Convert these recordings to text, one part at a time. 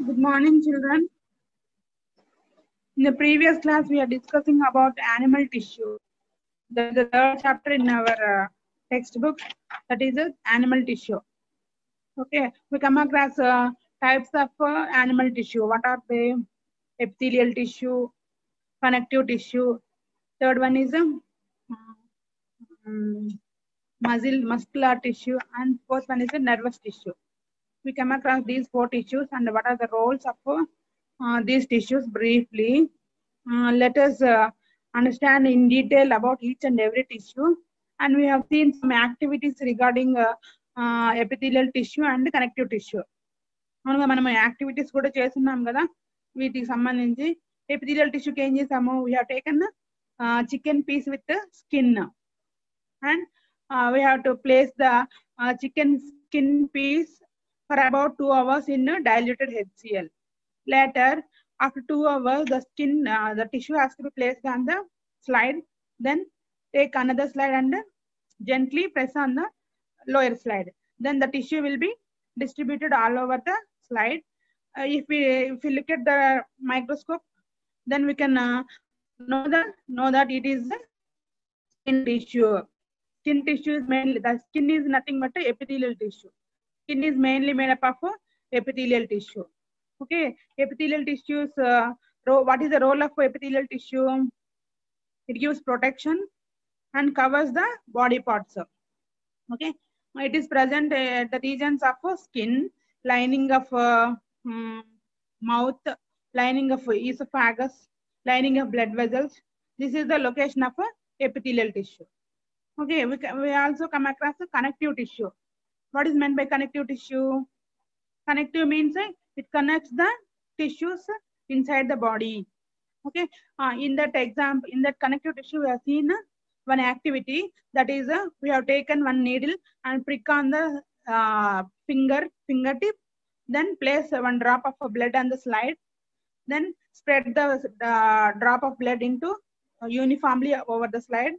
Good morning, children. In the previous class, we are discussing about animal tissue. That is the third chapter in our textbook. That is animal tissue. Okay, we come across types of animal tissue. What are they? Epithelial tissue, connective tissue. Third one is muscular tissue, and fourth one is a nervous tissue. We come across these four tissues and what are the roles of these tissues briefly. Let us understand in detail about each and every tissue, and we have seen some activities regarding epithelial tissue and connective tissue. మనం activities కూడా చేస్తున్నాం కదా వీటికి సంబంధించి. Epithelial టిష్యూకి ఏం చేసాము, we have taken chicken piece with skin and we have to place the chicken skin piece for about 2 hours in diluted HCl. Later, after 2 hours, the skin, the tissue has to be placed on the slide. Then take another slide and gently press on the lower slide. Then the tissue will be distributed all over the slide. If we look at the microscope, then we can know that it is skin tissue. Skin tissue is mainly, the skin is nothing but epithelial tissue. Skin is mainly made up of epithelial tissue. Okay, epithelial tissues, what is the role of epithelial tissue? It gives protection and covers the body parts. Okay, it is present at the regions of skin, lining of mouth, lining of esophagus, lining of blood vessels. This is the location of epithelial tissue. Okay, we also come across the connective tissue. What is meant by connective tissue? Connective means it connects the tissues inside the body. Okay, in that example, in that connective tissue, we have seen one activity, that is we have taken one needle and prick on the fingertip, then place one drop of blood on the slide, then spread the drop of blood into uniformly over the slide,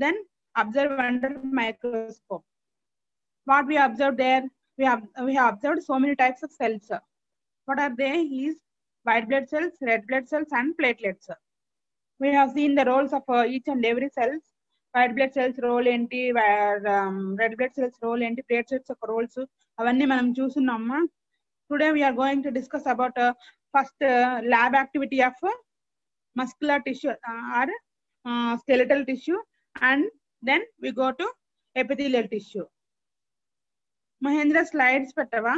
then observe under microscope. What we observed there, we have observed so many types of cells. What are they? Is white blood cells, red blood cells, and platelets. We have seen the roles of each and every cells. White blood cells role enti, red blood cells role enti, platelets roles avanni manam chusunnamma. Today we are going to discuss about first lab activity of muscular tissue or skeletal tissue, and then we go to epithelial tissue. Mahendra, slides pettava.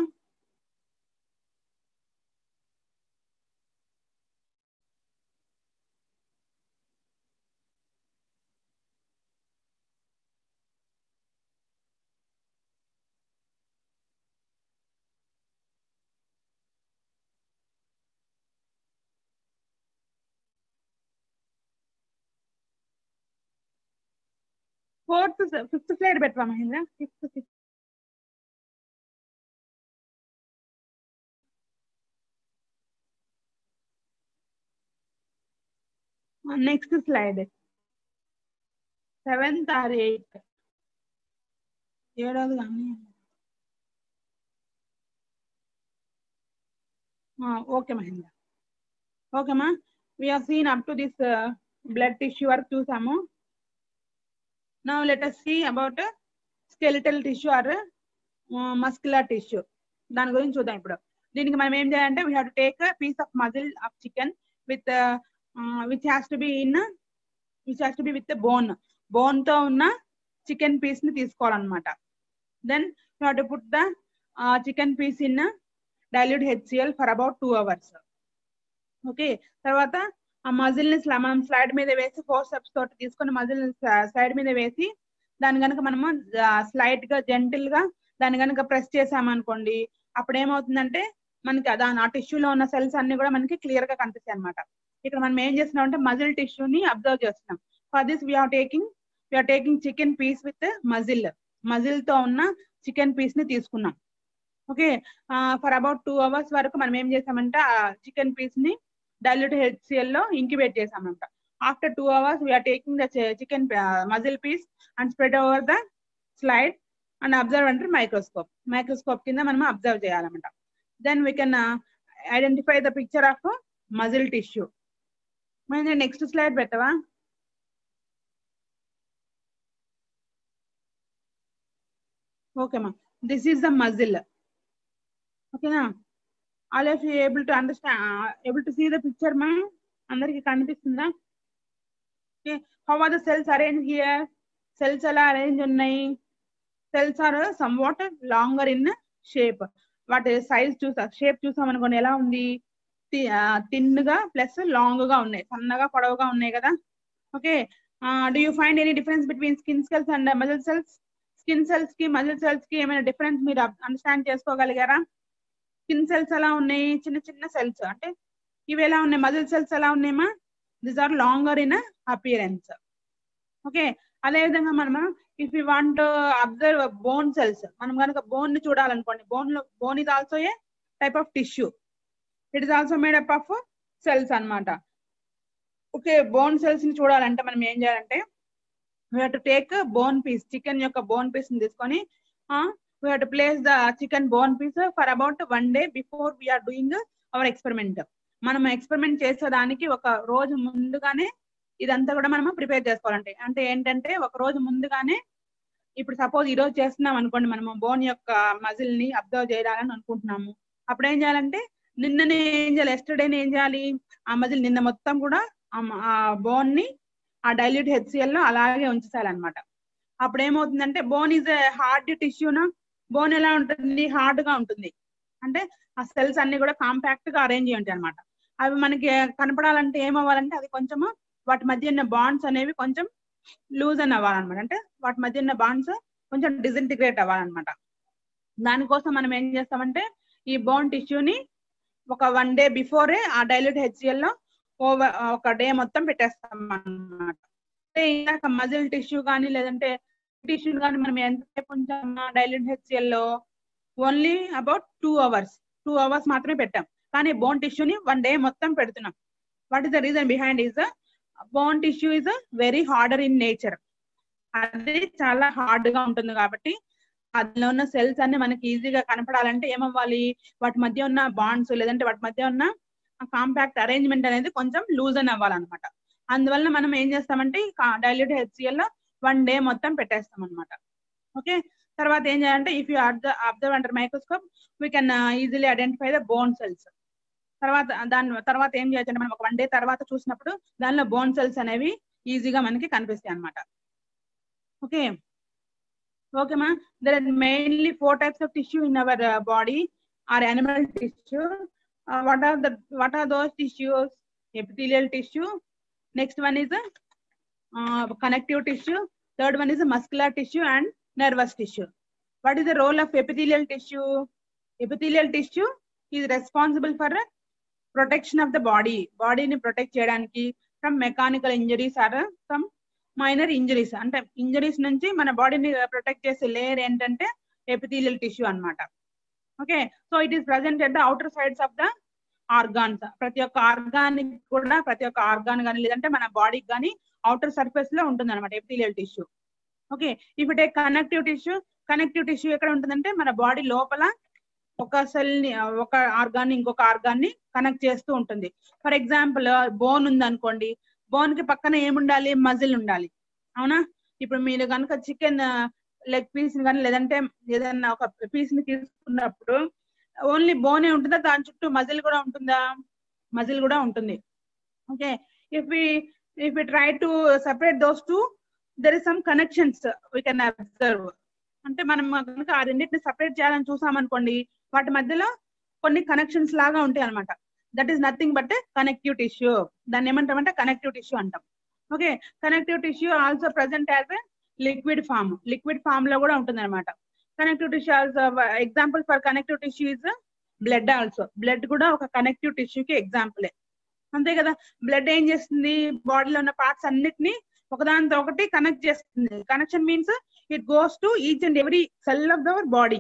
Fifth slide pettava Mahendra. Fifth. Next slide. 7th or 8th. Okay, Mahendra. Okay, ma. We have seen up to this blood tissue work chusamu. Now let us see about skeletal tissue or muscular tissue. దాని గురించి చూద్దాం ఇప్పుడు. దీనికి మనం ఏం చేయాలంటే we have to take a piece of muscle of chicken with which has to be with the bone. Bone తో ఉన్న chicken piece ని తీసుకోవాలన్నమాట. Then we have to put the chicken piece in dilute HCl for about 2 hours. Okay, తర్వాత ఆ muscle ని మనం slide మీద వేసి ఫోర్సెప్స్ తోటి తీసుకొని మజిల్ స్లైడ్ మీద వేసి దాని కనుక మనము స్లైట్ గా జెంటిల్ గా దాన్ని కనుక ప్రెస్ చేసామనుకోండి, అప్పుడు ఏమవుతుందంటే మనకి ఆ టిష్యూలో ఉన్న సెల్స్ అన్ని కూడా మనకి క్లియర్ గా కనిపిస్తాయి అనమాట. ఇక్కడ మనం ఏం చేస్తున్నాం అంటే మజిల్ టిష్యూని అబ్జర్వ్ చేస్తున్నాం. For this we are taking chicken piece with muscle తో ఉన్న చికెన్ పీస్ ని తీసుకున్నాం. ఓకే, ఫర్ అబౌట్ 2 hours వరకు మనం ఏం చేసామంటే ఆ చికెన్ పీస్ ని diluted HCl లో incubate చేసామంట. After 2 hours, we are taking the chicken muzzle piece and spread over the slide and observe under microscope. Microscope కింద మనం అబ్జర్వ్ చేయాలన్నమాట. Then we can identify the picture of muscle tissue. Next slide పెట్టవా? ఓకేమా, this is the muscle. ఓకేనా, all of you able to understand, able to see the picture మా? అందరికి కనిపిస్తుందా? Okay, how are the cells arrange here? Cells ఎలా arrange ఉన్నాయి? Cells are somewhat longer in shape. వాటి size చూసా, shape చూసాం అనుకోండి ఎలా ఉంది, థిన్ గా ప్లస్ లాంగ్ గా ఉన్నాయి, సన్నగా పొడవుగా ఉన్నాయి కదా. Okay, do you find any difference between skin cells and muscle cells? Skin cells కి మజిల్ సెల్స్ కి ఏమైనా డిఫరెన్స్ మీరు అండర్స్టాండ్ చేసుకోగలిగారా? స్కిన్ సెల్స్ ఎలా ఉన్నాయి, చిన్న చిన్న సెల్స్, అంటే ఇవి ఎలా ఉన్నాయి? మజిల్ సెల్స్ ఎలా ఉన్నాయమ్మా? These are longer in appearance. Okay, అదే విధంగా మనం if you want observe bone cells, మనం కనుక బోన్ ని చూడాలనుకోండి, bone is also a type of tissue, it is also made up of cells అన్నమాట. ఓకే, బోన్ సెల్స్ ని చూడాలంటే మనం ఏం చేయాలంటే, we have to take a bone piece, chicken యొక్క బోన్ పీస్ ని తీసుకొని we have to place the chicken bone piece for about 1 day before we are doing our experiment. మనం ఎక్స్పెరిమెంట్ చేసేదానికి ఒక రోజు ముందుగానే ఇదంతా కూడా మనం ప్రిపేర్ చేసుకోవాలంటే, అంటే ఏంటంటే ఒక రోజు ముందుగానే, ఇప్పుడు సపోజ్ ఈ రోజు చేస్తున్నాం అనుకోండి, మనము బోన్ యొక్క మజిల్ ని అబ్జర్వ్ చేయాలని అనుకుంటున్నాము, అప్పుడు ఏం చేయాలంటే నిన్ననే ఏం చేయాలి, ఎస్టర్డేనే ఏం చేయాలి, ఆ మజిల్ నిన్న మొత్తం కూడా ఆ బోన్ ని ఆ డైల్యూట్ HCl లో అలాగే ఉంచాలన్నమాట. అప్పుడు ఏమవుతుందంటే, బోన్ ఈజ్ హార్డ్ టిష్యూనా, బోన్ ఎలా ఉంటుంది, హార్డ్ గా ఉంటుంది, అంటే ఆ సెల్స్ అన్ని కూడా కాంపాక్ట్ గా అరేంజ్ ఉంటాయి అనమాట. అవి మనకి కనపడాలంటే ఏమవ్వాలంటే, అది కొంచెము వాటి మధ్య ఉన్న బాండ్స్ అనేవి కొంచెం లూజ్ అని అవ్వాలన్నమాట, అంటే వాటి మధ్య ఉన్న బాండ్స్ కొంచెం డిసింటిగ్రేట్ అవ్వాలన్నమాట. దానికోసం మనం ఏం చేస్తామంటే, ఈ బోన్ టిష్యూని ఒక 1 day బిఫోరే ఆ డైల్యూట్ HCl లో ఒక డే మొత్తం పెట్టేస్తాం అన్నమాట. ఇందాక మజిల్ టిష్యూ కానీ లేదంటే టిష్యూ కానీ మనం ఎంతసేపు ఉంచాం డైల్యూట్ HCl లో? ఓన్లీ అబౌట్ 2 hours మాత్రమే పెట్టాం. కానీ బోన్ టిష్యూని 1 day మొత్తం పెడుతున్నాం. What is the reason behind? Is bone tissue is very harder in nature. అది చాలా హార్డ్ గా ఉంటుంది కాబట్టి అందులో ఉన్న సెల్స్ అన్ని మనకి ఈజీగా కనపడాలంటే ఏమవ్వాలి, వాటి మధ్య ఉన్న బాండ్స్ లేదంటే వాటి మధ్య ఉన్న కాంపాక్ట్ అరేంజ్మెంట్ అనేది కొంచెం లూజ్ అని అవ్వాలన్నమాట. అందువల్ల మనం ఏం చేస్తామంటే డైల్యూట్ HCl లో 1 day మొత్తం పెట్టేస్తాం అనమాట. ఓకే, తర్వాత ఏం చేయాలంటే, if you observe under microscope we can easily identify the bone cells. దాని తర్వాత ఏం చేయొచ్చంటే, మనం ఒక 1 day తర్వాత చూసినప్పుడు దానిలో బోన్ సెల్స్ అనేవి ఈజీగా మనకి కనిపిస్తాయి అనమాట. Okay, okay ma, there are mainly 4 types of tissue in our body or animal tissue. What are those tissues? Epithelial tissue, next one is connective tissue, third one is muscular tissue and nervous tissue. What is the role of epithelial tissue? Epithelial tissue is responsible for protection of the body ni protect cheyadaniki from mechanical injuries or some minor injuries, అంటే injuries నుంచి మన బాడీని protect చేసే layer ఏంటంటే epithelial tissue అన్నమాట. Okay, so it is present at the outer sides of the organs. ప్రతి ఒక్క organic కూడా, ప్రతి ఒక్క ఆర్గాన్ కానీ లేదంటే మన బాడీకి కానీ అవుటర్ సర్ఫేస్ లో ఉంటుంది అనమాట epithelial tissue. Okay, if it A connective tissue ఎక్కడ ఉంటుందంటే మన బాడీ లోపల ఒక సెల్ ని, ఒక ఆర్గాన్ ఇంకొక ఆర్గాన్ ని కనెక్ట్ చేస్తూ ఉంటుంది. ఫర్ ఎగ్జాంపుల్ బోన్ ఉంది అనుకోండి, బోన్ కి పక్కన ఏముండాలి, మజిల్ ఉండాలి, అవునా? ఇప్పుడు మీరు కనుక చికెన్ లెగ్ పీస్ కానీ లేదంటే ఏదైనా ఒక పీస్ ని తీసుకున్నప్పుడు ఓన్లీ బోనే ఉంటుందా, దాని చుట్టూ మజిల్ కూడా ఉంటుందా? మజిల్ కూడా ఉంటుంది. Okay, if we try to separate those two, there is some connections we can observe. అంటే మనం కనుక ఆ రెండింటిని సెపరేట్ చేయాలని చూసామనుకోండి, వాటి మధ్యలో కొన్ని కనెక్షన్స్ లాగా ఉంటాయి అనమాట. That is nothing but connective tissue. దాన్ని ఏమంటామంటే కనెక్టివ్ టిష్యూ అంటాం. Okay, connective tissue also present as liquid form లో కూడా ఉంటుంది అనమాట. Connective tissue also example for connective tissue is blood. Also blood కూడా ఒక కనెక్టివ్ టిష్యూకి ఎగ్జాంపులే, అంతే కదా. బ్లడ్ ఏం చేస్తుంది, బాడీలో ఉన్న పార్ట్స్ అన్నిటిని ఒకదానితో ఒకటి కనెక్ట్ చేస్తుంది. Connection means it goes to each and every cell of our body.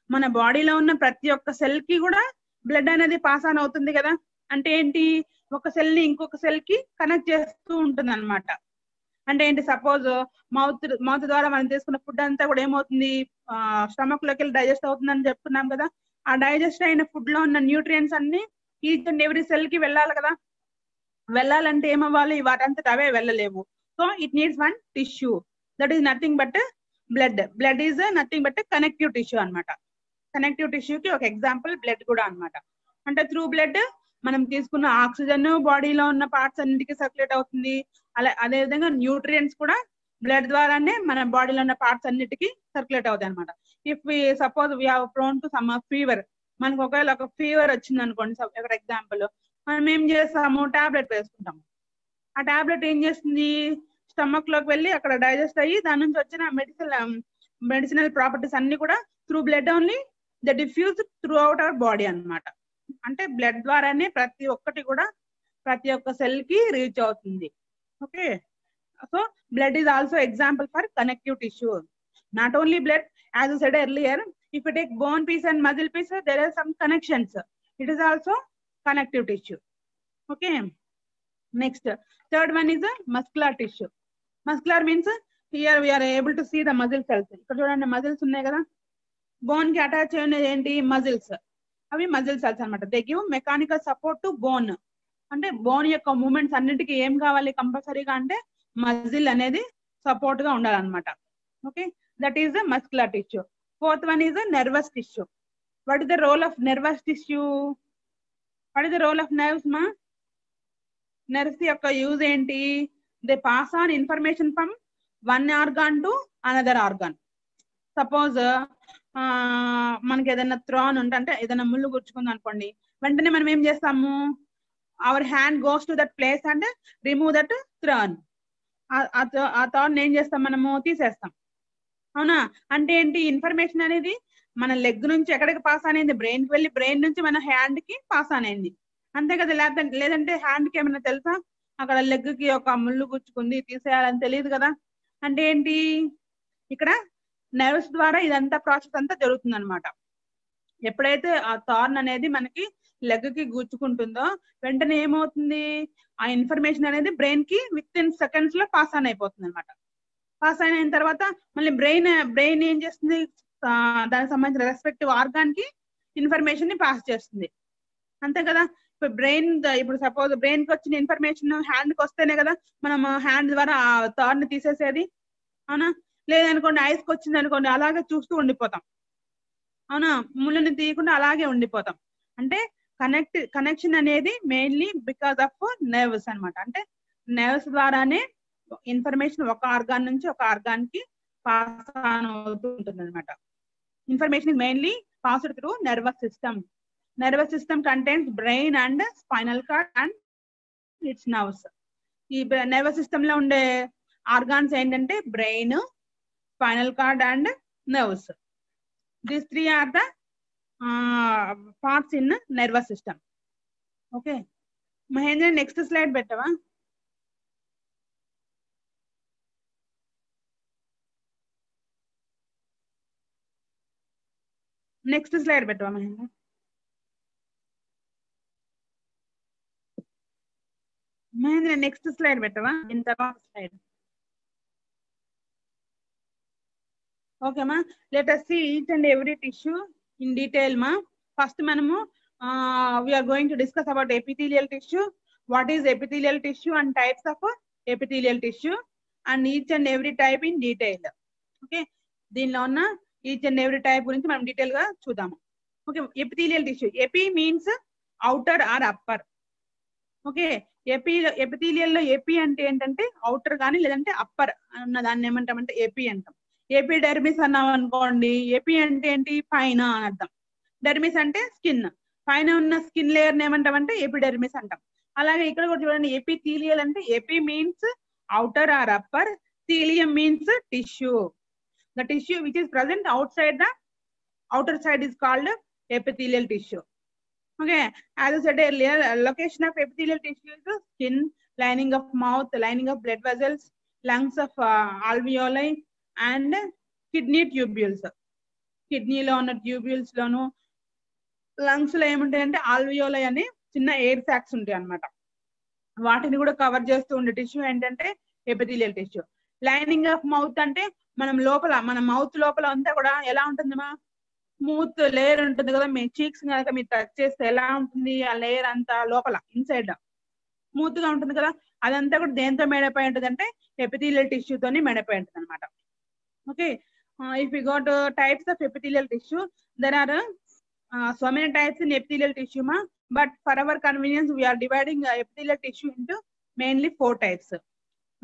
మన బాడీలో ఉన్న ప్రతి ఒక్క సెల్ కి కూడా బ్లడ్ అనేది పాస్ ఆన్ అవుతుంది కదా. అంటే ఏంటి, ఒక సెల్ ని ఇంకొక సెల్ కి కనెక్ట్ చేస్తూ ఉంటుంది అనమాట. అంటే ఏంటి, సపోజ్ మౌత్ ద్వారా మనం తీసుకున్న ఫుడ్ అంతా కూడా ఏమవుతుంది, స్టమక్ లోకి వెళ్ళి డైజెస్ట్ అవుతుందని చెప్తున్నాం కదా. ఆ డైజెస్ట్ అయిన ఫుడ్ లో ఉన్న న్యూట్రియంట్స్ అన్ని ఈచ్ అండ్ ఎవ్రీ సెల్ కి వెళ్ళాలి కదా, వెళ్ళాలంటే ఏమవ్వాలి, వాటంతట అవే వెళ్ళలేవు. So it needs one tissue, that is nothing but blood. Blood is nothing but connective tissue అనమాట. కనెక్టివ్ టిష్యూకి ఒక ఎగ్జాంపుల్ బ్లడ్ కూడా అనమాట. అంటే త్రూ బ్లడ్ మనం తీసుకున్న ఆక్సిజన్ బాడీలో ఉన్న పార్ట్స్ అన్నిటికీ సర్క్యులేట్ అవుతుంది. అదే విధంగా న్యూట్రియంట్స్ కూడా బ్లడ్ ద్వారానే మన బాడీలో ఉన్న పార్ట్స్ అన్నిటికీ సర్క్యులేట్ అవుతాయి అనమాట. If we suppose we have prone to some fever, మనకు ఒకవేళ ఒక ఫీవర్ వచ్చింది అనుకోండి, ఫర్ ఎగ్జాంపుల్, మనం ఏం చేస్తాము, టాబ్లెట్ వేసుకుంటాము. ఆ టాబ్లెట్ ఏం చేస్తుంది, స్టమక్ లోకి వెళ్ళి అక్కడ డైజెస్ట్ అయ్యి దాని నుంచి వచ్చిన మెడిసినల్ ప్రాపర్టీస్ అన్ని కూడా through blood only the diffuse throughout our body అన్నమాట. అంటే బ్లడ్ ద్వారానే ప్రతి ఒక్కటి కూడా ప్రతి ఒక్క సెల్ కి రీచ్ అవుతుంది. Okay, so blood is also example for connective tissue. Not only blood, as I said earlier, if you take bone piece and muscle piece, there are some connections. It is also connective tissue. Okay, next, third one is a muscular tissue. Muscular means here we are able to see the muscle cells. ఇక్కడ చూడండి muscles ఉన్నాయి కదా, bone కి attach అయినది ఏంటి, muscles. అవి muscle cells అనమాట. They give mechanical support to bone. అంటే బోన్ యొక్క మూమెంట్స్ అన్నిటికీ ఏం కావాలి కంపల్సరీగా అంటే మజిల్ అనేది సపోర్ట్ గా ఉండాలన్నమాట. Okay, that is the muscular tissue. Fourth one is nervous tissue. What is the role of nervous tissue? What is the role of nerves మా? నర్వ్స్ యొక్క యూజ్ ఏంటి? They pass on information from one organ to another organ. సపోజ్ మనకి ఏదైనా త్రాన్ అంటే ఏదైనా ముళ్ళు గుచ్చుకుంది అనుకోండి, వెంటనే మనం ఏం చేస్తాము, our hand goes to that place and remove that thorn. ఆ థాట్ ఏం చేస్తాం, మనము తీసేస్తాం. అవునా? అంటే ఏంటి, ఇన్ఫర్మేషన్ అనేది మన లెగ్ నుంచి ఎక్కడికి పాస్ అనేది, బ్రెయిన్ కి వెళ్ళి బ్రెయిన్ నుంచి మన హ్యాండ్ కి పాస్ అనేది. అంతే కదా, లేదంటే హ్యాండ్ కి ఏమైనా తెలుసా అక్కడ లెగ్ కి ఒక ముళ్ళు గుచ్చుకుంది తీసేయాలని తెలియదు కదా. అంటే ఏంటి, ఇక్కడ నర్వ్స్ ద్వారా ఇదంతా ప్రాసెస్ అంతా జరుగుతుంది అనమాట. ఎప్పుడైతే ఆ థార్న్ అనేది మనకి లెగ్ కి గుచ్చుకుంటుందో వెంటనే ఏమవుతుంది, ఆ ఇన్ఫర్మేషన్ అనేది బ్రెయిన్ కి విత్ ఇన్ సెకండ్స్ లో పాస్ ఆన్ అయిపోతుంది అనమాట. పాస్ అయిన తర్వాత మళ్ళీ బ్రెయిన్ ఏం చేస్తుంది, దానికి సంబంధించిన రెస్పెక్టివ్ ఆర్గాన్ కి ఇన్ఫర్మేషన్ ని పాస్ చేస్తుంది. అంతే కదా. ఇప్పుడు సపోజ్ బ్రెయిన్ కి వచ్చిన ఇన్ఫర్మేషన్ హ్యాండ్ కి వస్తేనే కదా మనం హ్యాండ్ ద్వారా ఆ థార్న్ ని తీసేసేది. అవునా? లేదనుకోండి ఐస్ కి వచ్చింది అనుకోండి, అలాగే చూస్తూ ఉండిపోతాం. అవునా? ముళ్ళని తీయకుండా అలాగే ఉండిపోతాం. అంటే కనెక్షన్ అనేది మెయిన్లీ బికాస్ ఆఫ్ నర్వ్స్ అనమాట. అంటే నర్వ్స్ ద్వారానే ఇన్ఫర్మేషన్ ఒక ఆర్గాన్ నుంచి ఒక ఆర్గాన్ కి పాస్ ఆన్ అవుతూ ఉంటుంది అనమాట. Information is mainly passed through nervous system. Nervous system contains brain and spinal cord and it's nerves. ఈ నర్వస్ సిస్టమ్ లో ఉండే ఆర్గాన్స్ ఏంటంటే brain, spinal cord and nerves. These three are the parts in nervous system. Okay, Mahendra, next slide bettava. Next slide bettava Mahendra. Mahendra, next slide bettava. In the slide. Okay ma, let us see each and every tissue in detail ma. First manamu we are going to discuss about epithelial tissue. What is epithelial tissue and types of epithelial tissue and each and every type in detail. Okay, దీనిలో ఉన్న each and every type గురించి మనం detail గా చూద్దాము. Okay, epithelial tissue. Epi means outer or upper. Okay, epithelial లో AP అంటే ఏంటంటే outer కానీ లేదంటే అప్పర్ అన్న దాన్ని ఏమంటామంటే ఎపి అంటాం. ఎపిడెర్మిస్ అన్నాం అనుకోండి, ఎపి అంటే ఏంటి, పైన అని అర్థం. డెర్మిస్ అంటే స్కిన్, పైన ఉన్న స్కిన్ లేయర్ ఏమంటామంటే ఎపిడెర్మిస్ అంటాం. అలాగే ఇక్కడ కూడా చూడండి, ఎపిథీలియల్ అంటే AP means outer or upper, thelium means tissue. The tissue which is present outside the outer side is called epithelial tissue. Okay, as I said earlier, location of epithelial tissue is skin, lining of mouth, lining of blood vessels, lungs of alveoli and kidney tubules. Kidney లో ఉన్న tubules లోను lungs లో ఏముంటాయంటే alveoli అని చిన్న air sacs ఉంటాయి అన్నమాట. వాటిని కూడా cover చేస్తూ ఉండే టిష్యూ ఏంటంటే epithelial tissue. Lining of mouth అంటే మనం లోపల మన మౌత్ లోపల అంతా కూడా ఎలా ఉంటుందమ్మా, స్మూత్ లేయర్ ఉంటుంది కదా, మీ చీక్స్ కనుక మీరు టచ్ చేస్తే ఎలా ఉంటుంది ఆ లేయర్ అంతా లోపల ఇన్సైడ్ స్మూత్ గా ఉంటుంది కదా, అదంతా కూడా దేంతో మేడపై ఉంటుంది అంటే ఎపిథీలియల్ టిష్యూ తోని మేడపై ఉంటుంది అనమాట. Okay, if you go to types of epithelial tissue, there are so many types in epithelial tissue ma, but for our convenience we are dividing epithelial tissue into mainly 4 types.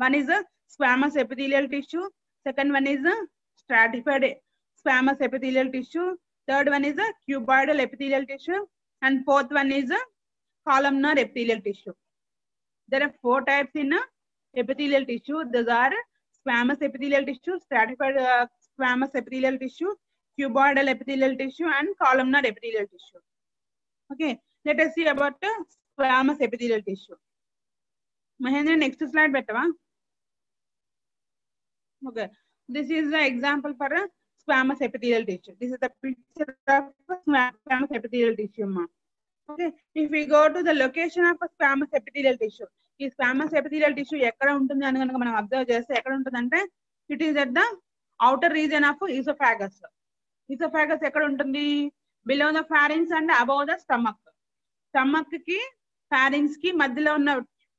One is a squamous epithelial tissue, second one is a stratified squamous epithelial tissue, third one is a cuboidal epithelial tissue, and fourth one is a columnar epithelial tissue. There are 4 types in epithelial tissue. Those are squamous epithelial tissue, stratified squamous epithelial tissue, cuboidal epithelial tissue, and columnar epithelial tissue. Okay, let us see about squamous epithelial tissue. Mahendra, next slide better. Okay, this is the example for a squamous epithelial tissue. This is the picture of squamous epithelial tissue. Okay, if we go to the location of a squamous epithelial tissue, ఈ squamous epithelial tissue ఎక్కడ ఉంటుంది అని కనుక మనం observe చేస్తే ఎక్కడ ఉంటుంది అంటే it is at the outer region of esophagus. Esophagus ఎక్కడ ఉంటుంది? Below the pharynx and above the stomach. Stomach కి pharynx కి మధ్యలో ఉన్న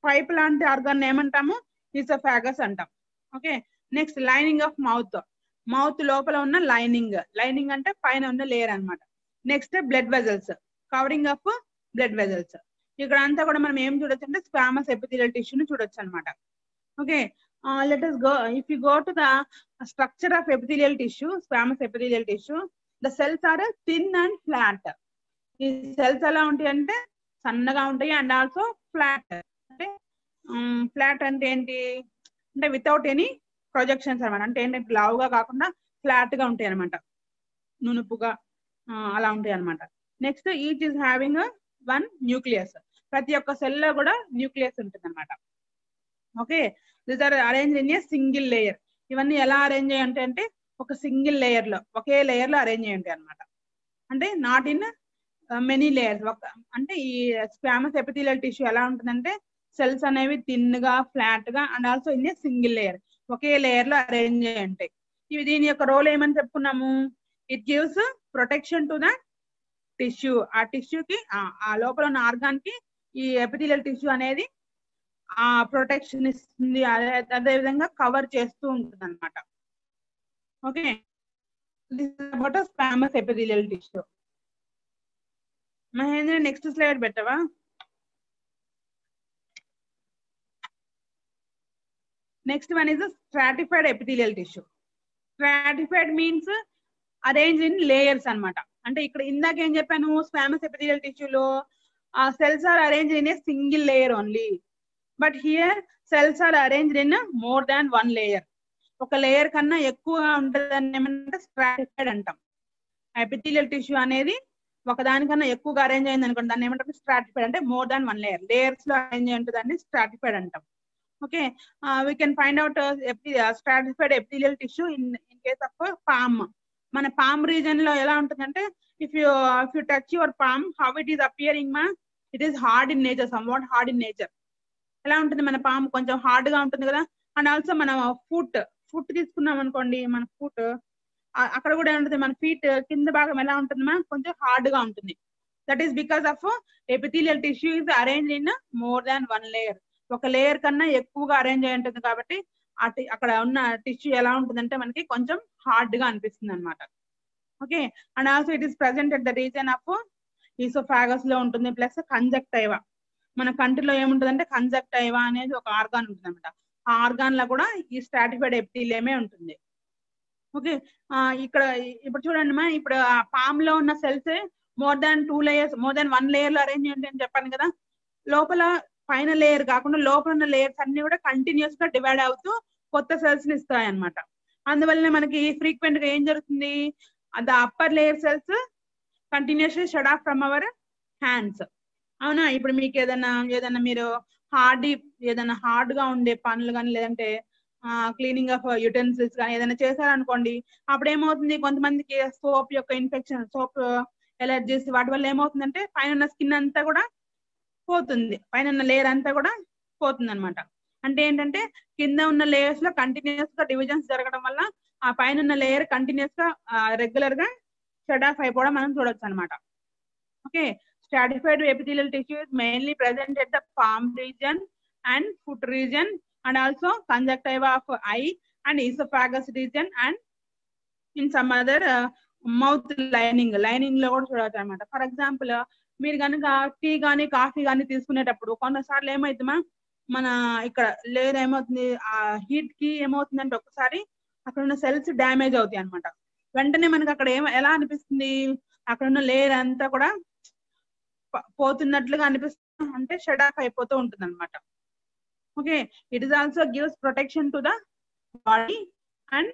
పైప్ లాంటి ఆర్గాన్ ఏమంటాము? ఈసోఫాగస్ అంటాం. Okay, next lining of mouth. Mouth లోపల ఉన్న లైనింగ్ అంటే పైన ఉన్న లేయర్ అన్నమాట. Next blood vessels, covering of blood vessels. ఇక్కడ అంతా కూడా మనం ఏం చూడొచ్చు అంటే స్క్వామస్ ఎపిథెలియల్ టిష్యూని చూడొచ్చు అనమాట. Okay, let us go. If you go to the structure of epithelial tissue, squamous epithelial tissue, the cells are thin and flat. ఈ సెల్స్ ఎలా ఉంటాయి అంటే సన్నగా ఉంటాయి అండ్ ఆల్సో ఫ్లాట్. అంటే ఫ్లాట్ అంటే ఏంటి అంటే వితౌట్ ఎనీ ప్రొజెక్షన్స్ అనమాట. అంటే ఏంటంటే లావుగా కాకుండా ఫ్లాట్ గా ఉంటాయి అనమాట, నునుపుగా అలా ఉంటాయి అనమాట. Next each is having one nucleus. ప్రతి ఒక్క సెల్ లో కూడా న్యూక్లియస్ ఉంటుంది అనమాట. Okay, these are arrange in a single layer. ఇవన్నీ ఎలా అరేంజ్ అయ్యి ఉంటాయి అంటే ఒక సింగిల్ లేయర్ లో, ఒకే లేయర్ లో అరేంజ్ అయ్యి ఉంటాయి అనమాట. అంటే నాట్ ఇన్ మెనీ లేయర్స్. అంటే ఈ స్క్వామస్ ఎపిథెలియల్ టిష్యూ ఎలా ఉంటుందంటే సెల్స్ అనేవి థిన్ గా, ఫ్లాట్ గా and also in a single layer, okay layer లో అరేంజ్ అయ్యి ఉంటాయి. ఇవి దీని యొక్క రోల్ ఏమని చెప్పుకున్నాము? It gives protection to the tissue. ఆ టిష్యూకి, ఆ లోపల ఉన్న ఆర్గాన్ కి ఈ ఎపిథెలియల్ టిష్యూ అనేది ఆ ప్రొటెక్షన్ ఇస్తుంది, అదే విధంగా కవర్ చేస్తూ ఉంటుంది అనమాట. Okay, this is about squamous epithelial tissue. Mahendra, next slide పెట్టవా? Next one is stratified epithelial tissue. Stratified means arrange in layers అన్నమాట. అంటే ఇక్కడ ఇందాక ఏం చెప్పాను, స్క్వామస్ ఎపిథెలియల్ టిష్యూలో cells are arranged in a single layer only, but here cells are arranged in more than one layer. ఒక layer కన్నా ఎక్కువగా ఉంటుందని ఏమంటే స్ట్రాటిఫైడ్ అంటాం. ఎపిథెలియల్ టిష్యూ అనేది ఒకదానికన్నా ఎక్కువగా అరేంజ్ అయింది అనుకోండి, దాన్ని ఏమంటారు? స్ట్రాటిఫైడ్. అంటే more than one layer, layers లో అరేంజ్ అయి ఉంటుందని స్ట్రాటిఫైడ్ అంటాం. Okay, we can find out stratified epithelial tissue in case of palm. మన పామ్ రీజన్ లో ఎలా ఉంటుందంటే if you touch your palm, how it is appearing ma, it is hard in nature, somewhat hard in nature. ఎలా ఉంటుంది మన palm? కొంచెం hard గా ఉంటుంది కదా. అండ్ ఆల్సో మన ఫుట్ తీసుకున్నాం అనుకోండి, మన ఫుట్ అక్కడ కూడా ఉంటుంది, మన ఫీట్ కింద భాగం ఎలా ఉంటుంది మా? కొంచెం హార్డ్ గా ఉంటుంది. That is because of epithelial tissue is arrange in more than one layer. ఒక లేయర్ కన్నా ఎక్కువగా అరేంజ్ అయి ఉంటుంది కాబట్టి అక్కడ ఉన్న టిష్యూ ఎలా ఉంటుందంటే మనకి కొంచెం హార్డ్ గా అనిపిస్తుంది అనమాట. Okay, and also it is present at the reason of oesophagus లో ఉంటుంది. ప్లస్ కంజక్టైవా, మన కంటిలో ఏముంటుందంటే కంజక్టైవా అనేది ఒక ఆర్గాన్ ఉంటుంది అనమాట. ఆ ఆర్గాన్ లో కూడా ఈ స్ట్రాటిఫైడ్ ఎపిథెలియమే ఉంటుంది. ఓకే, ఇక్కడ ఇప్పుడు చూడండి మా, ఇప్పుడు ఆ పామ్ లో ఉన్న cells more than 2 layers, more than 1 layer లో అరేంజ్ అయ్యి అని చెప్పాను కదా. లోపల పైన లేయర్ కాకుండా లోపల ఉన్న లేయర్స్ అన్ని కూడా కంటిన్యూస్ గా డివైడ్ అవుతూ కొత్త సెల్స్ ని ఇస్తాయి అనమాట. అందువల్ల మనకి ఫ్రీక్వెంట్ గా ఏం జరుగుతుంది? the upper layer cells continuously shut off from our hands. అవునా? ఇప్పుడు మీకు ఏదైనా మీరు ఏదైనా హార్డ్ గా ఉండే పనులు కానీ లేదంటే క్లీనింగ్ ఆఫ్ యుటెన్సిల్స్ కానీ ఏదైనా చేశారనుకోండి, అప్పుడు ఏమవుతుంది? కొంతమందికి సోప్ యొక్క ఇన్ఫెక్షన్, సోప్ ఎలర్జీస్, వాటి వల్ల ఏమవుతుందంటే పైన ఉన్న స్కిన్ అంతా కూడా పోతుంది, పైన ఉన్న లేయర్ అంతా కూడా పోతుంది అనమాట. అంటే ఏంటంటే కింద ఉన్న లేయర్స్ లో కంటిన్యూస్ గా డివిజన్స్ జరగడం వల్ల ఆ పైన ఉన్న లేయర్ కంటిన్యూస్ గా రెగ్యులర్ గా షట్ ఆఫ్ అయిపోవడం మనం చూడొచ్చు అనమాట. Okay, stratified epithelial tissue is mainly present at the palm region and foot region and also conjunctiva of eye and esophagus region and in some other mouth lining లో కూడా చూడవచ్చు అనమాట. For example మీరు కనుక టీ కానీ coffee కానీ తీసుకునేటప్పుడు కొన్నిసార్లు ఏమవుతుందా, మన ఇక్కడ లేయర్ ఏమవుతుంది, ఆ హీట్ కి ఏమవుతుందంటే ఒకసారి అక్కడ ఉన్న సెల్స్ డ్యామేజ్ అవుతాయి అనమాట. వెంటనే మనకి అక్కడ ఎలా అనిపిస్తుంది, అక్కడ ఉన్న లేయర్ అంతా కూడా పోతున్నట్లుగా అనిపిస్తుంది, అంటే షట్ ఆఫ్ అయిపోతూ ఉంటుంది అనమాట. Okay, it is also gives protection to the body and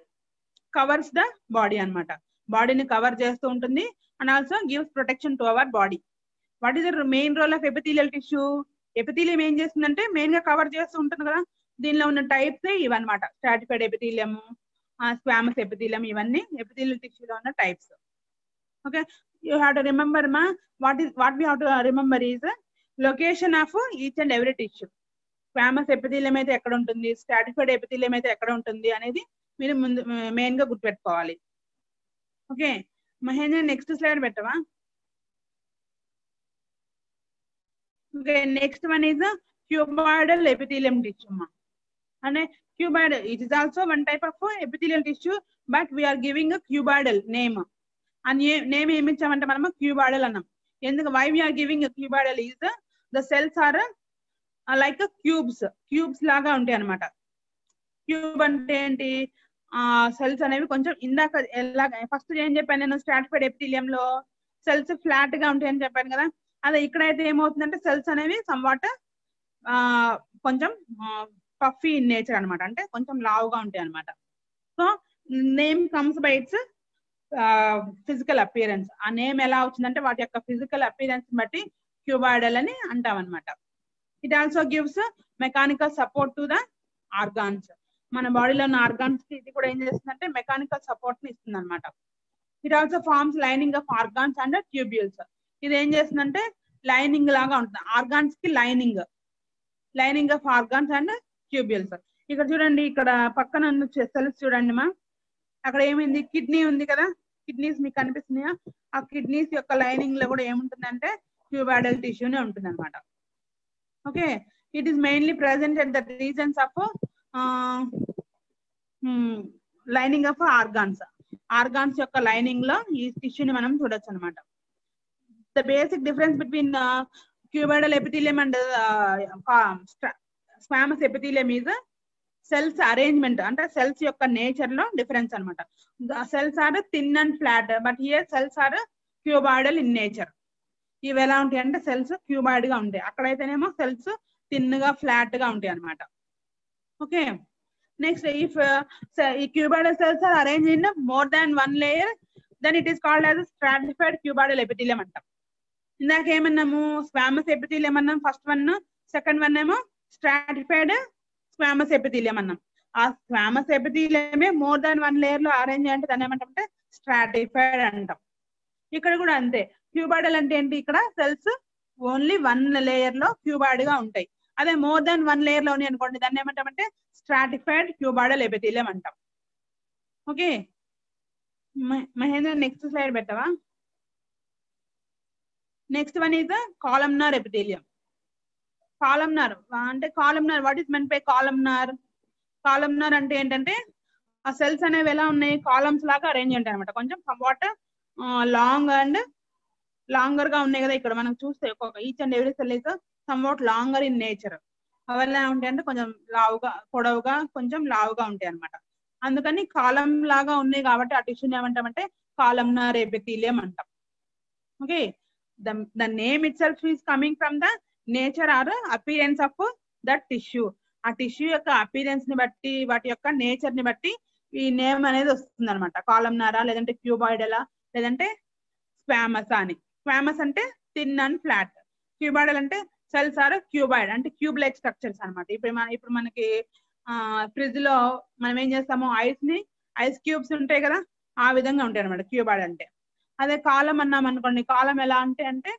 covers the body అనమాట. బాడీని కవర్ చేస్తూ ఉంటుంది and also gives protection to our body. What is the main role of epithelial tissue? Epithelium ఏం చేస్తుందంటే main గా cover చేస్తూ ఉంటుంది కదా. దీనిలో ఉన్న టైప్స్ ఇవన్నమాట, స్ట్రాటిఫైడ్ ఎపిథీలియం, స్క్వామస్ ఎపిథీలియం, ఇవన్నీ ఎపిథీలియల్ టిష్యూలో ఉన్న types. Okay, you have to remember మా what we have to remember is location of each and every tissue. Squamous epithelium అయితే ఎక్కడ ఉంటుంది, స్ట్రాటిఫైడ్ ఎపిథీలియం అయితే ఎక్కడ ఉంటుంది అనేది మీరు ముందు మెయిన్ గా గుర్తుపెట్టుకోవాలి. ఓకే మహేంద్ర, నెక్స్ట్ స్లైడ్ పెట్టవా? Okay, next one is cuboidal epithelium tissue. అంటే cuboidal, it is also one type of epithelial tissue, but we are giving cuboidal name. ఆ నేమ్ ఏమి ఇచ్చామంటే మనము క్యూబాయిడల్ అన్నాం. ఎందుకు, why we are giving cuboidal is the cells are like cubes లాగా ఉంటాయి అనమాట. క్యూబ్ అంటే ఏంటి, సెల్స్ అనేవి కొంచెం ఇందాక ఎలాగ ఫస్ట్ ఏం చెప్పాను నేను, స్ట్రాటిఫైడ్ ఎపిథీలియం లో సెల్స్ ఫ్లాట్ గా ఉంటాయని చెప్పాను కదా. అదే ఇక్కడైతే ఏమవుతుందంటే సెల్స్ అనేవి సమ్వాట్ కొంచెం పఫీ ఇన్ నేచర్ అనమాట, అంటే కొంచెం లావుగా ఉంటాయి అనమాట. So name comes by it's physical appearance. ఆ నేమ్ ఎలా వచ్చిందంటే వాటి యొక్క ఫిజికల్ అపియరెన్స్ బట్టి క్యూబాయిడల్ అని అంటాం అనమాట. It also gives mechanical support to the organs. మన బాడీలో ఉన్న ఆర్గాన్స్ కి ఇది కూడా ఏం చేస్తుందంటే మెకానికల్ సపోర్ట్ ని ఇస్తుంది అనమాట. It also forms lining of organs and tubules. ఇది ఏం చేస్తుందంటే లైనింగ్ లాగా ఉంటుంది ఆర్గాన్స్ కి, lining of organs and tubules. ఇక్కడ చూడండి, ఇక్కడ పక్కన సెల్స్ చూడండి మా, అక్కడ ఏమైంది, కిడ్నీ ఉంది కదా, కిడ్నీస్ మీకు కనిపిస్తున్నాయా? ఆ కిడ్నీస్ యొక్క లైనింగ్ లో కూడా ఏముంటుందంటే క్యూబాయిడల్ టిష్యూనే ఉంటుంది అనమాట. Okay, it is mainly present at the regions of lining of organs యొక్క లైనింగ్ లో ఈ టిష్యూని మనం చూడొచ్చు అనమాట. The basic difference between cuboidal epithelium and squamous epithelium is cells arrangement, అంటే సెల్స్ యొక్క నేచర్ లో డిఫరెన్స్ అనమాట. Cells are thin and flat, but here cells are cuboidal in nature. ఇవి ఎలా ఉంటాయి అంటే సెల్స్ క్యూబాయిడ్ గా ఉంటాయి, అక్కడైతేనేమో సెల్స్ థిన్ గా ఫ్లాట్ గా ఉంటాయి అనమాట. Okay, next if cuboidal cells are arranged in more than one layer, then it is called as stratified cuboidal epithelium అంటాం. ఇందాక ఏమన్నాము, స్క్వామస్ ఎపిథీలియం అన్నాం ఫస్ట్ వన్, సెకండ్ వన్ ఏమో స్ట్రాటిఫైడ్ స్క్వామస్ ఎపిథీలియం అన్నాం. ఆ స్క్వామస్ ఎపిథీలియమే మోర్ దాన్ వన్ లేయర్ లో arrange అంటే దాన్ని ఏమంటామంటే స్ట్రాటిఫైడ్ అంటాం. ఇక్కడ కూడా అంతే, క్యూబాయిడల్ అంటే ఏంటి, ఇక్కడ సెల్స్ ఓన్లీ వన్ లేయర్ లో క్యూబాయిడ్ గా ఉంటాయి. అదే మోర్ దాన్ వన్ లేయర్ లో ఉన్నాయి అనుకోండి, దాన్ని ఏమంటామంటే స్ట్రాటిఫైడ్ క్యూబాయిడల్ ఎపిథీలియం అంటాం. ఓకే మహేంద్ర, నెక్స్ట్ స్లైడ్ పెట్టవా? Next one is columnar epithelium. Columnar అంటే what is meant by columnar అంటే ఏంటంటే ఆ సెల్స్ అనేవి ఎలా ఉన్నాయి, కాలమ్స్ లాగా అరేంజ్ ఉంటాయి అనమాట. కొంచెం వాట్ లాంగర్ గా ఉన్నాయి కదా, ఇక్కడ మనం చూస్తే each and every cell is somewhat longer in nature. అవన్నీ ఉంటాయి అంటే కొంచెం పొడవుగా కొంచెం లావుగా ఉంటాయి అనమాట. అందుకని కాలం లాగా ఉన్నాయి కాబట్టి ఆ టిష్యూని ఏమంటామంటే కాలమ్నార్ ఎపిథీలియం అంటాం. Okay, the name itself is coming from the nature or appearance of that tissue. ఆ టిష్యూ యొక్క అపియరెన్స్ ని బట్టి, వాటి యొక్క నేచర్ ని బట్టి ఈ నేమ్ అనేది వస్తుంది అనమాట. కాలమ్నారా, లేదంటే క్యూబాయిడలా, లేదంటే స్క్వామస్ అని. స్క్వామస్ అంటే థిన్ అండ్ ఫ్లాట్, క్యూబాయిడల్ అంటే సెల్స్ ఆర్ క్యూబాయిడ్ అంటే క్యూబ్ లైక్ స్ట్రక్చర్స్ అనమాట. ఇప్పుడు మనకి ఫ్రిడ్జ్ లో మనం ఏం చేస్తాము, ఐస్ క్యూబ్స్ ఉంటాయి కదా, ఆ విధంగా ఉంటాయి అనమాట క్యూబాయిడ్ అంటే. అదే కాలం అన్నాం అనుకోండి, కాలం ఎలా అంటే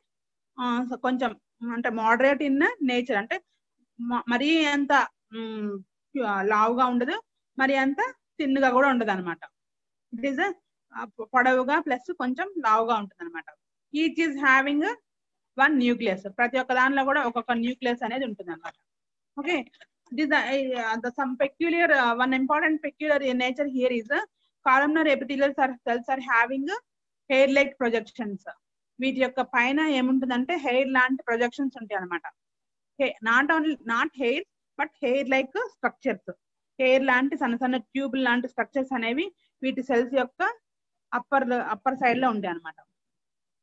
కొంచెం అంటే మోడరేట్ ఇన్ నేచర్, అంటే మరీ అంత లావుగా ఉండదు, మరి అంత థిన్ గా కూడా ఉండదు అనమాట. ఇట్ ఈస్ పొడవుగా ప్లస్ కొంచెం లావుగా ఉంటుంది అనమాట. Each is having one nucleus. ప్రతి ఒక్క దానిలో కూడా ఒక్కొక్క న్యూక్లియస్ అనేది ఉంటుంది అనమాట. Okay, some peculiar one important peculiar nature here is columnar epithelial cells are having hair like projections. వీటి యొక్క పైన ఏముంటుందంటే హెయిర్ లాంటి ప్రొజెక్షన్స్ ఉంటాయి అనమాట. Not hair but hair like structures. Hair లాంటి సన్న సన్న ట్యూబ్ లాంటి స్ట్రక్చర్స్ అనేవి వీటి సెల్స్ యొక్క అప్పర్ సైడ్ లో ఉంటాయి అనమాట.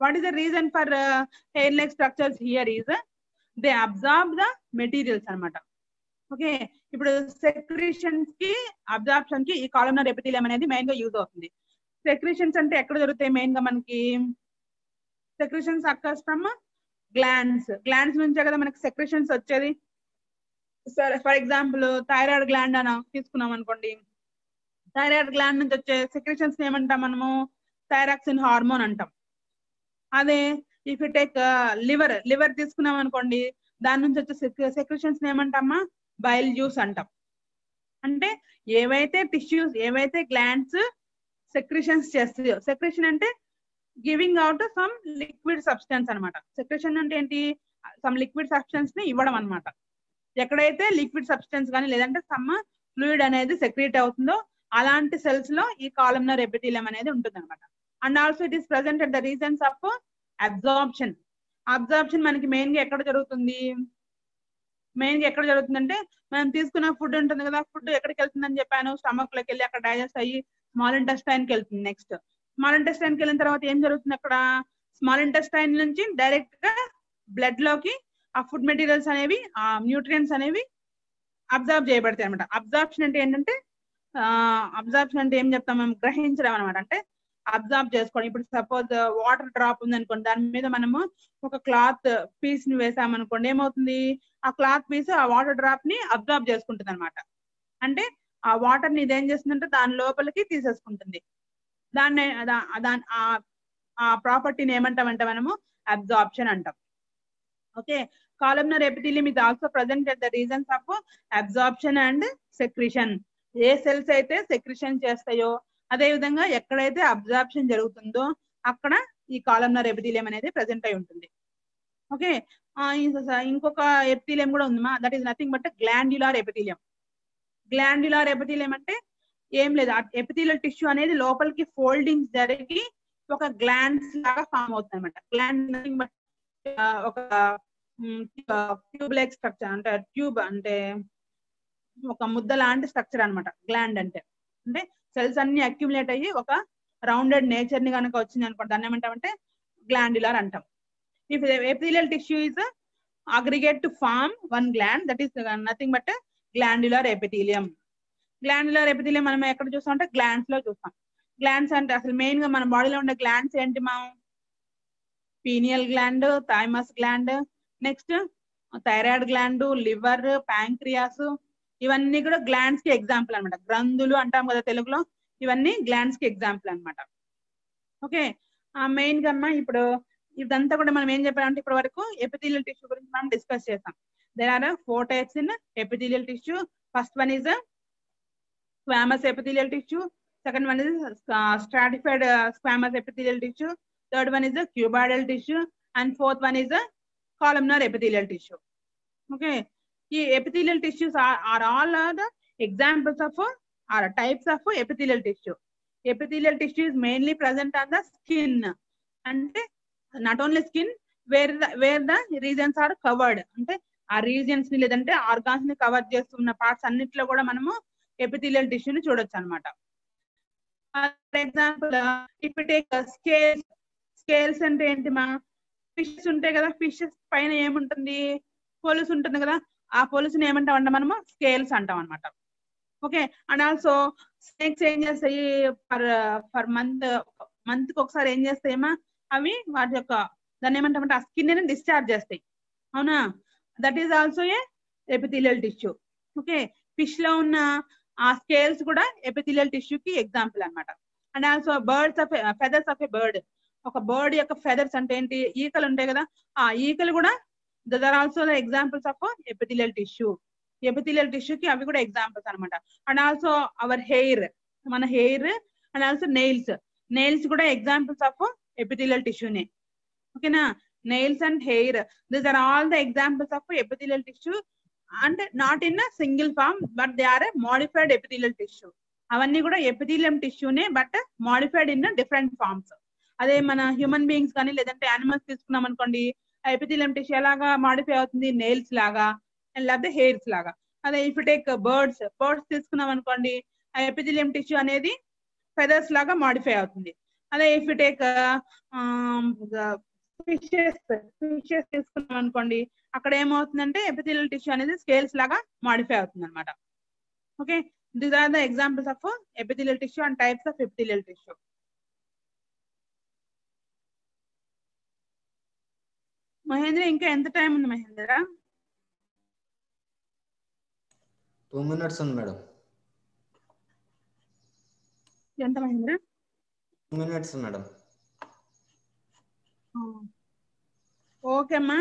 What is the reason for hair like structures here is they absorb the materials అనమాట. ఓకే, ఇప్పుడు సెక్రీషన్స్ కి అబ్జార్ప్షన్ కి ఈ కాలమ్నర్ ఎపిథీలియం అనేది మెయిన్ గా యూజ్ అవుతుంది. సెక్రీషన్స్ అంటే ఎక్కడ జరుగుతాయి? మెయిన్ గా మనకి సెక్రీషన్స్ అక్కర్స్ ఫ్రమ్ గ్లాండ్స్ నుంచే కదా మనకి సెక్రీషన్స్ వచ్చేది. ఫర్ ఎగ్జాంపుల్ థైరాయిడ్ గ్లాండ్ అని తీసుకున్నాం అనుకోండి. థైరాయిడ్ గ్లాండ్ నుంచి వచ్చే సెక్రీషన్స్ ఏమంటాం మనము? థైరాక్సిన్ హార్మోన్ అంటాం. అదే ఇఫ్ యు టేక్ లివర్ తీసుకున్నాం అనుకోండి, దాని నుంచి వచ్చే సెక్రీషన్స్ ఏమంటామా? బైల్ జ్యూస్ అంటాం. అంటే ఏవైతే టిష్యూస్, ఏవైతే గ్లాండ్స్ సెక్రీషన్స్ చేస్తాయో, సెక్రీషన్ అంటే giving out some liquid substance అనమాట. సెక్రీషన్ అంటే ఏంటి? సమ్ లిక్విడ్ సబ్స్టెన్స్ ని ఇవ్వడం అనమాట. ఎక్కడైతే లిక్విడ్ సబ్స్టెన్స్ కానీ లేదంటే సమ్ ఫ్లూయిడ్ అనేది సెక్రీట్ అవుతుందో అలాంటి సెల్స్ లో ఈ కాలమ్నర్ ఎపిథీలియం అనేది ఉంటుంది అనమాట. And also it is present at the regions of absorption. Absorption మనకి మెయిన్ గా ఎక్కడ జరుగుతుంది? మెయిన్ గా ఎక్కడ జరుగుతుందంటే మనం తీసుకున్న ఫుడ్ ఉంటుంది కదా, ఫుడ్ ఎక్కడికి వెళ్తుందని చెప్పాను? స్టమక్ లోకి వెళ్ళి అక్కడ డైజెస్ట్ అయ్యి స్మాల్ ఇంటెస్టైన్ కి వెళ్తుంది. నెక్స్ట్ స్మాల్ ఇంటెస్టైన్ కి వెళ్ళిన తర్వాత ఏం జరుగుతుంది? అక్కడ స్మాల్ ఇంటెస్టైన్ నుంచి డైరెక్ట్ గా బ్లడ్ లోకి ఆ ఫుడ్ మెటీరియల్స్ అనేవి, ఆ న్యూట్రియంట్స్ అనేవి అబ్జర్వ్ చేయబడతాయి అనమాట. అబ్జార్ప్షన్ అంటే ఏం చెప్తాం మనం? గ్రహించడం అనమాట. అంటే అబ్జర్వ్ చేసుకోవడం. ఇప్పుడు సపోజ్ వాటర్ డ్రాప్ ఉంది అనుకోండి, దాని మీద మనము ఒక క్లాత్ పీస్ ని వేసామనుకోండి, ఏమవుతుంది? ఆ క్లాత్ పీస్ ఆ వాటర్ డ్రాప్ ని అబ్జర్వ్ చేసుకుంటుంది అనమాట. అంటే ఆ వాటర్ ని ఇదేం చేస్తుందంటే దాని లోపలికి తీసేసుకుంటుంది. దాన్ని ఆ ప్రాపర్టీని ఏమంటామంటే మనము అబ్జార్ప్షన్ అంటాం. Okay, columnar epithelium is also present at the regions of absorption and secretion. A cells అయితే సెక్రిషన్ చేస్తాయో అదే విధంగా ఎక్కడైతే అబ్జార్ప్షన్ జరుగుతుందో అక్కడ ఈ కాలమ్నర్ ఎపిథీలియం అనేది ప్రెసెంట్ అయి ఉంటుంది. ఓకే, ఇంకొక ఎపిథీలియం కూడా ఉందమ్మా. That is nothing but glandular epithelium. Glandular epithelium అంటే ఏం లేదు, ఎపిథీలియల్ టిష్యూ అనేది లోపలికి ఫోల్డింగ్ జరిగి ఒక గ్లాండ్స్ లాగా ఫామ్ అవుతుంది అనమాట. గ్లాండ్ నథింగ్ బట్ ఒక ట్యూబ్ లైక్ స్ట్రక్చర్, అంటే ట్యూబ్ అంటే ఒక ముద్ద లాంటి స్ట్రక్చర్ అనమాట. గ్లాండ్ అంటే సెల్స్ అన్ని అక్యుములేట్ అయ్యి ఒక రౌండెడ్ నేచర్ ని కనుక వచ్చింది అనుకోండి, దాన్ని ఏమంటామంటే గ్లాండ్యులార్ అంటాం. If epithelial tissue is aggregate to form one gland, that is nothing but glandular epithelium. Glandular epithelium మనం ఎక్కడ చూస్తాం అంటే గ్లాండ్స్ లో చూస్తాం. గ్లాండ్స్ అంటే అసలు మెయిన్ గా మన బాడీలో ఉండే గ్లాండ్స్ ఏంటి? Pineal gland, thymus gland, next thyroid gland, liver, pancreas, ఇవన్నీ కూడా గ్లాండ్స్ కి ఎగ్జాంపుల్ అనమాట. గ్రంథులు అంటాం కదా తెలుగులో, ఇవన్నీ గ్లాండ్స్ కి ఎగ్జాంపుల్ అనమాట. ఓకే, మెయిన్ గా ఇప్పుడు ఇదంతా కూడా మనం ఏం చెప్పామంటే ఇప్పటి వరకు ఎపిథీలియల్ టిష్యూ గురించి మనం డిస్కస్ చేస్తాం. There are 4 types in epithelial tissue. First one is squamous epithelial tissue. Second one is stratified squamous epithelial tissue. Third one is the cuboidal tissue, and fourth one is the columnar epithelial tissue. Okay, the epithelial tissues are all the examples of or types of epithelial tissue. Epithelial tissue is mainly present on the skin, and not only skin, where the regions are covered. అంటే ఆ regions ని లేదంటే organs ని cover చేస్తున్న parts అన్నిట్లో కూడా మనము epithelial టిష్యూని చూడొచ్చు అనమాట. For example if you take scales అంటే ఏంటి? ఫిషెస్ ఉంటాయి కదా, ఫిషెస్ పైన ఏముంటుంది? పొలుసు ఉంటుంది కదా, ఆ పొలుసుని ఏమంటామంటే మనము స్కేల్స్ అంటాం అనమాట. ఓకే, అండ్ ఆల్సో స్నేక్స్ ఏం చేస్తాయి? ఫర్ మంత్ కి ఒకసారి ఏం చేస్తాయేమా అవి వాటి యొక్క దాన్ని ఏమంటామంటే ఆ స్కిన్ ని డిశ్చార్జ్ చేస్తాయి, అవునా? That is also a epithelial tissue. Okay, fish లో ఉన్న ఆ స్కేల్స్ కూడా ఎపిథీలియల్ టిష్యూకి ఎగ్జాంపుల్ అనమాట. And also feathers of a bird. ఒక బర్డ్ యొక్క ఫెదర్స్ అంటే ఏంటి? ఈకలు ఉంటాయి కదా, ఆ ఈకలు కూడా that are also the examples of epithelial tissue. Epithelial టిష్యూకి అవి కూడా ఎగ్జాంపుల్స్ అనమాట. అండ్ ఆల్సో అవర్ హెయిర్, మన hair, and also nails. Nails కూడా ఎగ్జాంపుల్స్ ఆఫ్ ఎపిథీలియల్ టిష్యూనే. ఓకేనా, nails and hair, these are all the examples of epithelial tissue and not in single form but they are modified epithelial tissue. అవన్నీ కూడా epithelium టిష్యూనే but modified in different forms. అదే మన human beings కానీ లేదంటే animals తీసుకున్నాం అనుకోండి, epithelium tissue ఎలాగా మాడిఫై అవుతుంది, నెయిల్స్ లాగా లేకపోతే హెయిర్స్ లాగా. అదే ఇఫ్ టేక్ బర్డ్స్ తీసుకున్నాం అనుకోండి, ఆ ఎపిథీలియం టిష్యూ అనేది ఫెదర్స్ లాగా మాడిఫై అవుతుంది. అదే ఇఫ్ టేక్ ఫిషెస్ తీసుకున్నాం అనుకోండి, అక్కడ ఏమవుతుందంటే ఎపిథీలియల్ టిష్యూ అనేది స్కేల్స్ లాగా మాడిఫై అవుతుంది అనమాట. Okay, these are the examples of epithelial tissue and types of epithelial tissue. Mahendra ఇంకా ఎంత టైం ఉంది మహేంద్ర? 2 minutes ఉంది మేడం. ఎంత మహేంద్ర? 2 minutes madam. ఓకే అమ్మా,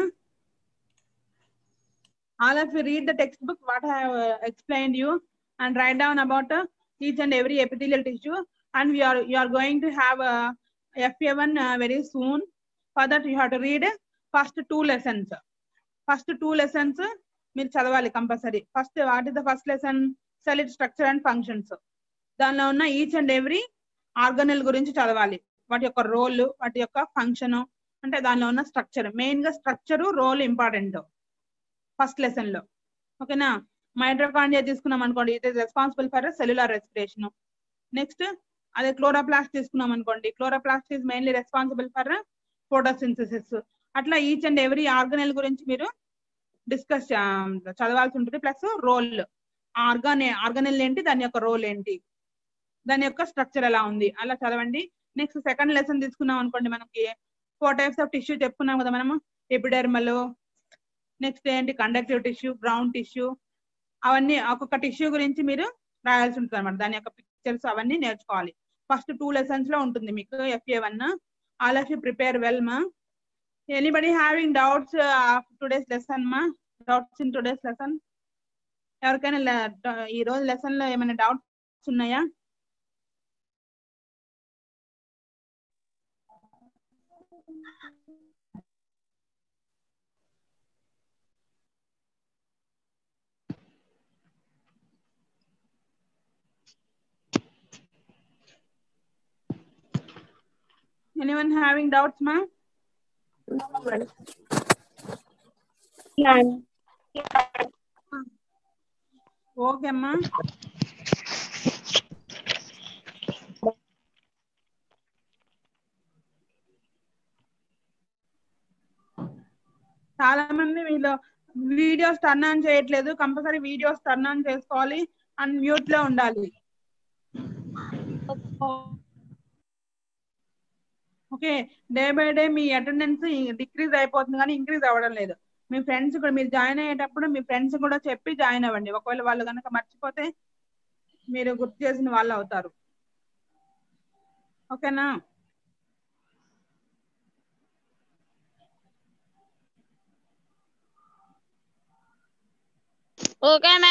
all of you read the textbook what I have explained you and write down about each and every epithelial tissue, and you are going to have FA1 very soon. For that you have to read first 2 lessons. First 2 lessons మీరు చదవాలి compulsory. First what is the first lesson? Cell structure and functions. దానిలో ఉన్న each and every organelle గురించి చదవాలి, వాటి యొక్క role, వాటి యొక్క ఫంక్షన్, అంటే దానిలో ఉన్న స్ట్రక్చర్. మెయిన్ గా structure, role important first lesson లో. ఓకేనా, మైటోకాండ్రియా తీసుకున్నాం అనుకోండి, it is responsible for cellular respiration. Next అదే క్లోరోప్లాస్ట్ తీసుకున్నాం అనుకోండి, chloroplast is mainly responsible for photosynthesis. అట్లా ఈచ్ అండ్ ఎవ్రీ ఆర్గనల్ గురించి మీరు డిస్కస్ చదవాల్సి ఉంటుంది. ప్లస్ రోల్, ఆర్గనల్ ఏంటి, దాని యొక్క రోల్ ఏంటి, దాని యొక్క స్ట్రక్చర్ ఎలా ఉంది, అలా చదవండి. నెక్స్ట్ సెకండ్ లెసన్ తీసుకున్నాం అనుకోండి, మనకి 4 టైప్స్ ఆఫ్ టిష్యూ చెప్పుకున్నాం కదా మనము. ఎపిడెర్మల్, నెక్స్ట్ ఏంటి కండక్టివ్ టిష్యూ, బ్రౌన్ టిష్యూ, అవన్నీ ఒక్కొక్క టిష్యూ గురించి మీరు రాయాల్సి ఉంటుంది అనమాట. దాని యొక్క పిక్చర్స్ అవన్నీ నేర్చుకోవాలి. ఫస్ట్ 2 లెసన్స్ లో ఉంటుంది మీకు FA1. All of you prepare well మా. Anybody having doubts of today's lesson మా? Doubts in today's lesson? ఎవరికైనా ఈ రోజు లెసన్ లో ఏమైనా డౌట్స్ ఉన్నాయా? Anyone having doubts, ma? None. Okay, ma. చాలా మంది వీళ్ళు వీడియోస్ టర్న్ ఆన్ చేయట్లేదు. కంపల్సరీ వీడియోస్ టర్న్ ఆన్ చేసుకోవాలి అండ్ మ్యూట్ లో ఉండాలి. Okay, day by day me attendance decrease అయిపోతుంది కానీ ఇంక్రీజ్ అవ్వడం లేదు. మీ ఫ్రెండ్స్ కూడా మీరు జాయిన్ అయ్యేటప్పుడు మీ ఫ్రెండ్స్ కూడా చెప్పి జాయిన్ అవ్వండి. ఒకవేళ వాళ్ళు కనుక మర్చిపోతే మీరు గుర్తు చేసిన వాళ్ళు అవుతారు. ఓకేనా? Okay, ma'am.